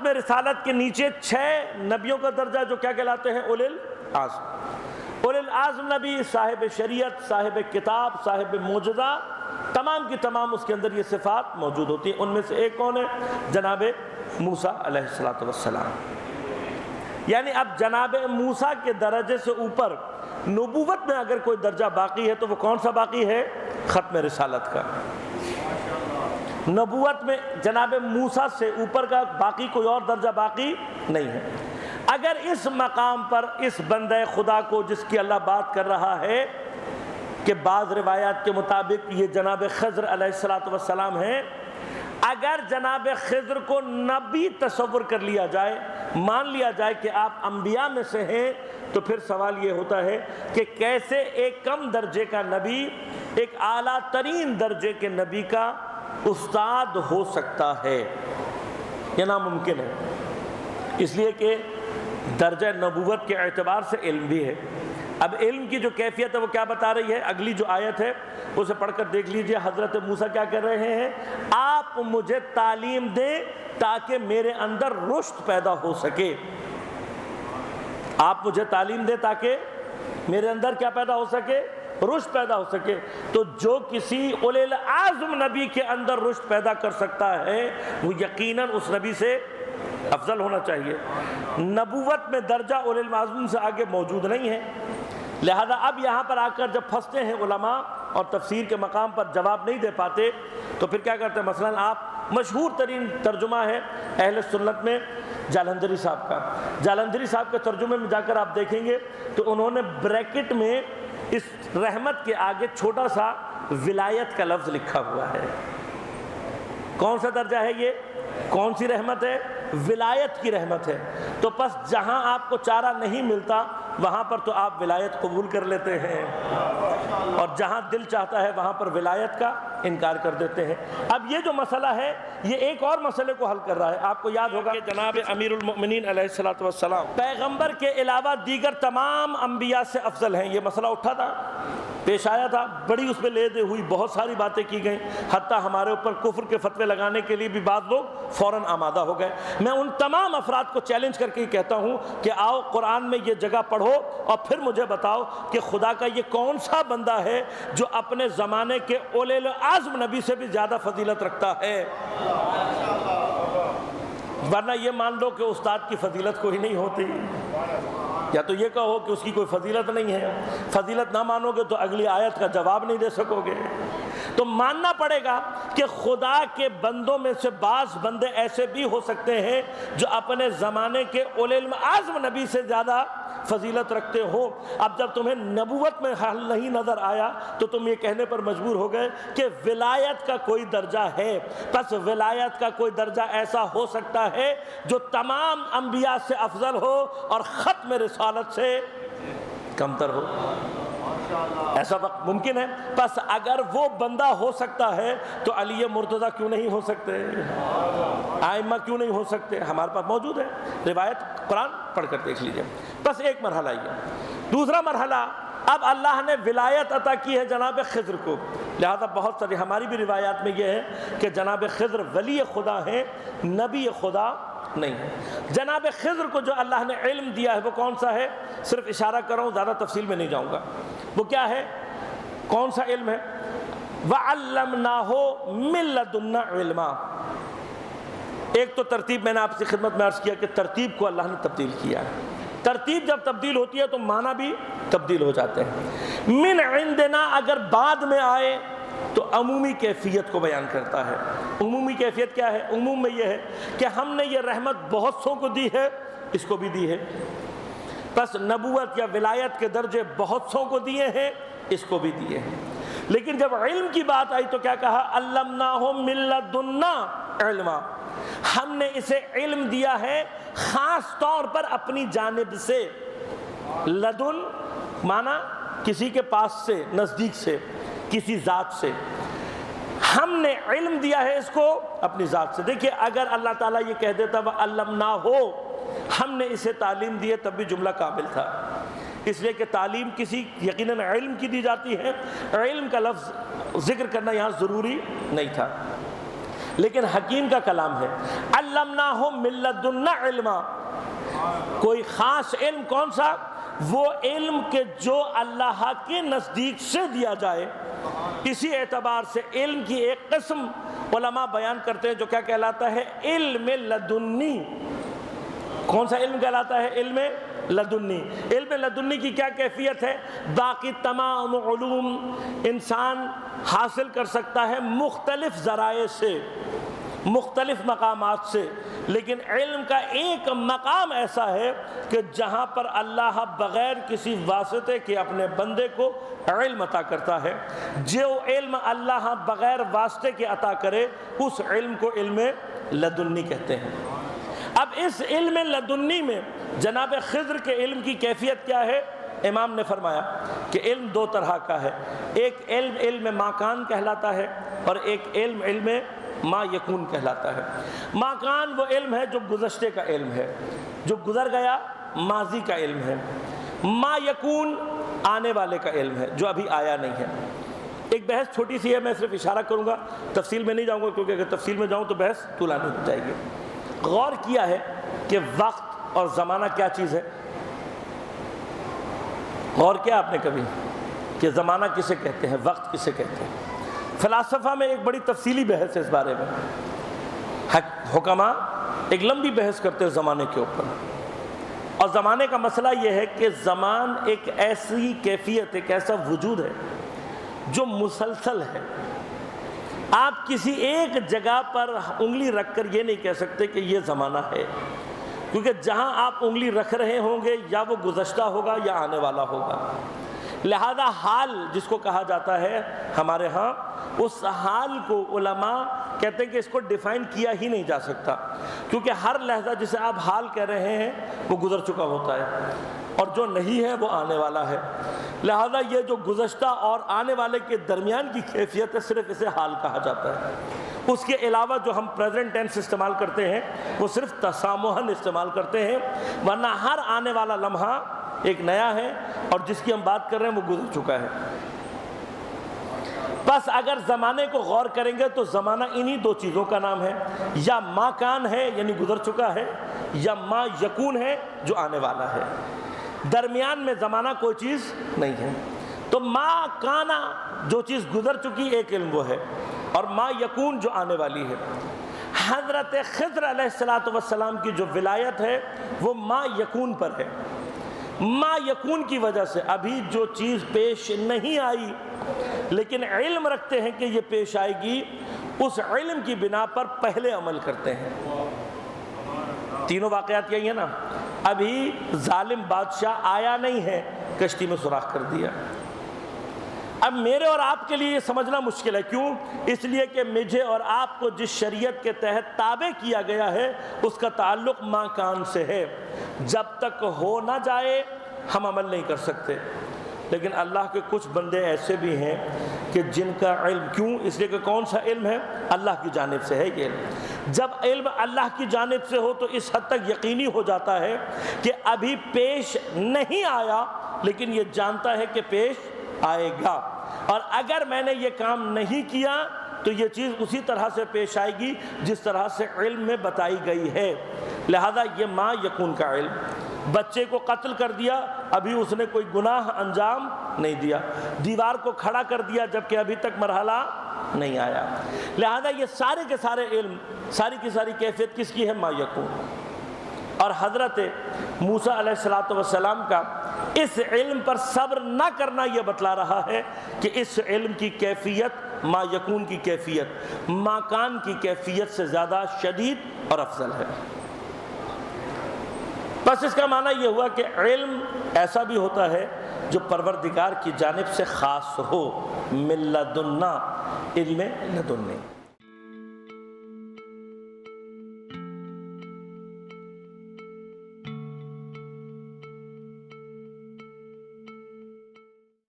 ختم رسالت کے نیچے 6 نبیوں کا درجہ جو کیا کہلاتے ہیں؟ اولو العزم۔ اولو العزم نبی صاحب شریعت، صاحب کتاب، صاحب معجزہ، تمام کی تمام اس کے اندر یہ صفات موجود ہوتی ہیں۔ ان میں سے ایک کون ہے؟ جناب موسیٰ علیہ السلام۔ یعنی اب جناب موسیٰ کے درجے سے اوپر نبوت میں اگر کوئی درجہ باقی ہے تو وہ کون سا باقی ہے؟ ختم رسالت کا۔ نبوت میں جناب موسیٰ سے اوپر کا باقی کوئی اور درجہ باقی نہیں ہے۔ اگر اس مقام پر اس بندہ خدا کو، جس کی اللہ بات کر رہا ہے کہ بعض روایات کے مطابق یہ جناب خضر علیہ السلام ہیں، اگر جناب خضر کو نبی تصور کر لیا جائے، مان لیا جائے کہ آپ انبیاء میں سے ہیں، تو پھر سوال یہ ہوتا ہے کہ کیسے ایک کم درجے کا نبی ایک اعلیٰ ترین درجے کے نبی کا استاد ہو سکتا ہے؟ یہ ناممکن ہے، اس لیے کہ درجہ نبوت کے اعتبار سے علم بھی ہے۔ اب علم کی جو کیفیت ہے وہ کیا بتا رہی ہے؟ اگلی جو آیت ہے اسے پڑھ کر دیکھ لیجئے۔ حضرت موسیٰ کیا کر رہے ہیں؟ آپ مجھے تعلیم دیں تاکہ میرے اندر رشد پیدا ہو سکے۔ آپ مجھے تعلیم دیں تاکہ میرے اندر کیا پیدا ہو سکے؟ رشد پیدا ہو سکے۔ تو جو کسی اولو العزم نبی کے اندر رشد پیدا کر سکتا ہے وہ یقیناً اس نبی سے افضل ہونا چاہیے۔ نبوت میں درجہ اولو العزم سے آگے موجود نہیں ہے، لہذا اب یہاں پر آ کر جب پھنستے ہیں علماء اور تفسیر کے مقام پر جواب نہیں دے پاتے تو پھر کیا کرتے ہیں؟ مثلاً آپ مشہور ترین ترجمہ ہے اہل سنت میں جالندھری صاحب کا۔ جالندھری صاحب کے ترجمے میں جا کر آپ دیکھیں گے تو انہوں نے بریکٹ میں اس رحمت کے آگے چھوٹا سا ولایت کا لفظ لکھا ہوا ہے۔ کون سا درجہ ہے یہ؟ کون سی رحمت ہے؟ ولایت کی رحمت ہے۔ تو پس جہاں آپ کو چارہ نہیں ملتا وہاں پر تو آپ ولایت قبول کر لیتے ہیں، اور جہاں دل چاہتا ہے وہاں پر ولایت کا انکار کر دیتے ہیں۔ اب یہ جو مسئلہ ہے یہ ایک اور مسئلے کو حل کر رہا ہے۔ آپ کو یاد ہوگا کہ جناب امیر المؤمنین علیہ السلام پیغمبر کے علاوہ دیگر تمام انبیاء سے افضل ہیں، یہ مسئلہ اٹھا تھا، پیش آیا تھا، بڑی اس پہ لے دے ہوئی بہت ساری باتیں کی گئیں، حتیٰ ہمارے اوپر کفر کے فتوے لگانے کے لیے بھی بعض لوگ فوراً آمادہ ہو گئے۔ میں ان تمام افراد کو چیلنج کر کے کہتا ہوں کہ آؤ قرآن میں یہ جگہ پڑھو اور پھر مجھے بتاؤ کہ خدا کا یہ کون سا بندہ ہے جو اپنے زمانے کے اولو العزم نبی سے بھی زیادہ فضیلت رکھتا ہے۔ ورنہ یہ مان لو کہ استاد کی فضیلت کوئی نہیں ہوتی، یا تو یہ کہو کہ اس کی کوئی فضیلت نہیں ہے۔ فضیلت نہ مانو گے تو اگلی آیت کا جواب نہیں دے سکو گے۔ تو ماننا پڑے گا کہ خدا کے بندوں میں سے بعض بندے ایسے بھی ہو سکتے ہیں جو اپنے زمانے کے اولو العزم نبی سے زیادہ فضیلت رکھتے ہو۔ اب جب تمہیں نبوت میں حل نہیں نظر آیا تو تم یہ کہنے پر مجبور ہو گئے کہ ولایت کا کوئی درجہ ہے، پس ولایت کا کوئی درجہ ایسا ہو سکتا ہے جو تمام انبیاء سے افضل ہو اور ختم رسالت سے کمتر ہو۔ ایسا وقت ممکن ہے۔ پس اگر وہ بندہ ہو سکتا ہے تو علی مرتضیٰ کیوں نہیں ہو سکتے؟ ائمہ کیوں نہیں ہو سکتے؟ ہمارے پاس موجود ہے روایت، قرآن پڑھ کر دیکھ لیجئے۔ بس ایک مرحلہ یہ۔ دوسرا مرحلہ، اب اللہ نے ولایت عطا کی ہے جناب خضر کو، لہذا بہت ساری ہماری بھی روایات میں یہ ہے کہ جناب خضر ولی خدا ہیں، نبی خدا نہیں ہے۔ جناب خضر کو جو اللہ نے علم دیا ہے وہ کون سا ہے؟ صرف اشارہ کر رہا ہوں، زیادہ تفصیل میں نہیں جاؤں گا۔ وہ کیا ہے؟ کون سا علم ہے؟ وَعَلَّمْنَاهُ مِن لَّدُنَّا عِلْمًا۔ ایک تو ترتیب میں نے آپ سے خدمت میں عرض کیا کہ ترتیب کو اللہ نے تبدیل کیا ہے۔ ترتیب جب تبدیل ہوتی ہے تو معنی بھی تبدیل ہو جاتے ہیں۔ من عندنا اگر بعد میں آئے تو عمومی کیفیت کو بیان کرتا ہے۔ عمومی کیفیت کیا ہے؟ عموم میں یہ ہے کہ ہم نے یہ رحمت بہت سو کو دی ہے، اس کو بھی دی ہے۔ بس نبوت یا ولایت کے درجے بہت سو کو دیے ہیں، اس کو بھی دیے ہیں۔ لیکن جب علم کی بات آئی تو کیا کہا؟ علمناہ من لدنا علما، ہم نے اسے علم دیا ہے خاص طور پر اپنی جانب سے۔ لدن مانا کسی کے پاس سے، نزدیک سے، کسی ذات سے۔ ہم نے علم دیا ہے اس کو اپنی ذات سے۔ دیکھیے اگر اللہ تعالیٰ یہ کہہ دیتا وَعَلَّمْنَاهُ، ہم نے اسے تعلیم دی ہے، تب بھی جملہ کامل تھا، اس لیے کہ تعلیم کسی یقیناً علم کی دی جاتی ہے، علم کا لفظ ذکر کرنا یہاں ضروری نہیں تھا۔ لیکن حکیم کا کلام ہے علمناہ من لدنا علما، کوئی خاص علم کون سا؟ وہ علم کہ جو اللہ کے نزدیک سے دیا جائے۔ اسی اعتبار سے علم کی ایک قسم علماء بیان کرتے ہیں جو کیا کہلاتا ہے؟ علم لدنی۔ کون سا علم کہلاتا ہے؟ علم لدنی۔ علم لدنی کی کیا کیفیت ہے؟ باقی تمام علوم انسان حاصل کر سکتا ہے مختلف ذرائع سے، مختلف مقامات سے، لیکن علم کا ایک مقام ایسا ہے کہ جہاں پر اللہ بغیر کسی واسطے کے اپنے بندے کو علم عطا کرتا ہے۔ جو علم اللہ بغیر واسطے کے عطا کرے اس علم کو علم لدنی کہتے ہیں۔ اب اس علم لدنی میں جناب خضر کے علم کی کیفیت کیا ہے؟ امام نے فرمایا کہ علم دو طرح کا ہے، ایک علم علم ما کان کہلاتا ہے اور ایک علم علم ما یکون کہلاتا ہے۔ ما کان وہ علم ہے جو گزشتے کا علم ہے، جو گزر گیا، ماضی کا علم ہے۔ ما یکون آنے والے کا علم ہے، جو ابھی آیا نہیں ہے۔ ایک بحث چھوٹی سی ہے، میں صرف اشارہ کروں گا، تفصیل میں نہیں جاؤں گا کیونکہ اگر تفصیل میں جاؤں تو بحث طولانی ہو جائے گی۔ غور کیا ہے کہ وقت اور زمانہ کیا چیز ہے؟ غور کیا آپ نے کبھی کہ زمانہ کسے کہتے ہیں، وقت کسے کہتے ہیں؟ فلاسفہ میں ایک بڑی تفصیلی بحث ہے اس بارے میں، حکماء ایک لمبی بحث کرتے ہیں زمانے کے اوپر، اور زمانے کا مسئلہ یہ ہے کہ زمان ایک ایسی کیفیت، ایک ایسا وجود ہے جو مسلسل ہے۔ آپ کسی ایک جگہ پر انگلی رکھ کر یہ نہیں کہہ سکتے کہ یہ زمانہ ہے، کیونکہ جہاں آپ انگلی رکھ رہے ہوں گے یا وہ گزشتہ ہوگا یا آنے والا ہوگا۔ لہذا حال جس کو کہا جاتا ہے ہمارے ہاں، اس حال کو علماء کہتے ہیں کہ اس کو ڈیفائن کیا ہی نہیں جا سکتا، کیونکہ ہر لحظہ جسے آپ حال کہہ رہے ہیں وہ گزر چکا ہوتا ہے، اور جو نہیں ہے وہ آنے والا ہے۔ لہذا یہ جو گزشتہ اور آنے والے کے درمیان کی کیفیت ہے، صرف اسے حال کہا جاتا ہے۔ اس کے علاوہ جو ہم پریزنٹ ٹینس استعمال کرتے ہیں وہ صرف تسامحاً استعمال کرتے ہیں، ورنہ ہر آنے والا لمحہ ایک نیا ہے، اور جس کی ہم بات کر رہے ہیں وہ گزر چکا ہے۔ بس اگر زمانے کو غور کریں گے تو زمانہ انہی دو چیزوں کا نام ہے، یا ما کان ہے یعنی گزر چکا ہے، یا ما یکون ہے جو آنے والا ہے۔ درمیان میں زمانہ کوئی چیز نہیں ہے۔ تو ما کانا جو چیز گزر چکی ایک علم وہ ہے، اور ما یکون جو آنے والی ہے۔ حضرت خضر علیہ السلام کی جو ولایت ہے وہ ما یکون پر ہے۔ ما یکون کی وجہ سے ابھی جو چیز پیش نہیں آئی لیکن علم رکھتے ہیں کہ یہ پیش آئے گی، اس علم کی بنا پر پہلے عمل کرتے ہیں۔ تینوں واقعات یہی ہیں نا، ابھی ظالم بادشاہ آیا نہیں ہے، کشتی میں سوراخ کر دیا۔ اب میرے اور آپ کے لیے یہ سمجھنا مشکل ہے، کیوں؟ اس لیے کہ مجھے اور آپ کو جس شریعت کے تحت تابع کیا گیا ہے اس کا تعلق ما کان سے ہے۔ جب تک ہو نہ جائے ہم عمل نہیں کر سکتے۔ لیکن اللہ کے کچھ بندے ایسے بھی ہیں کہ جن کا علم، کیوں؟ اس لیے کہ کون سا علم ہے؟ اللہ کی جانب سے ہے یہ علم۔ جب علم اللہ کی جانب سے ہو تو اس حد تک یقینی ہو جاتا ہے کہ ابھی پیش نہیں آیا لیکن یہ جانتا ہے کہ پیش آئے گا، اور اگر میں نے یہ کام نہیں کیا تو یہ چیز اسی طرح سے پیش آئے گی جس طرح سے علم میں بتائی گئی ہے۔ لہذا یہ ما یکون کا علم۔ بچے کو قتل کر دیا، ابھی اس نے کوئی گناہ انجام نہیں دیا۔ دیوار کو کھڑا کر دیا جبکہ ابھی تک مرحلہ نہیں آیا۔ لہذا یہ سارے کے سارے علم، ساری کی ساری کیفیت کس کی ہے؟ ما یکون۔ اور حضرت موسیٰ علیہ السلام کا اس علم پر صبر نہ کرنا یہ بتلا رہا ہے کہ اس علم کی کیفیت ما یکون کی کیفیت، ما کان کی کیفیت سے زیادہ شدید اور افضل ہے۔ بس اس کا معنی یہ ہوا کہ علم ایسا بھی ہوتا ہے جو پروردگار کی جانب سے خاص ہو، من لدنا، علم لدنی۔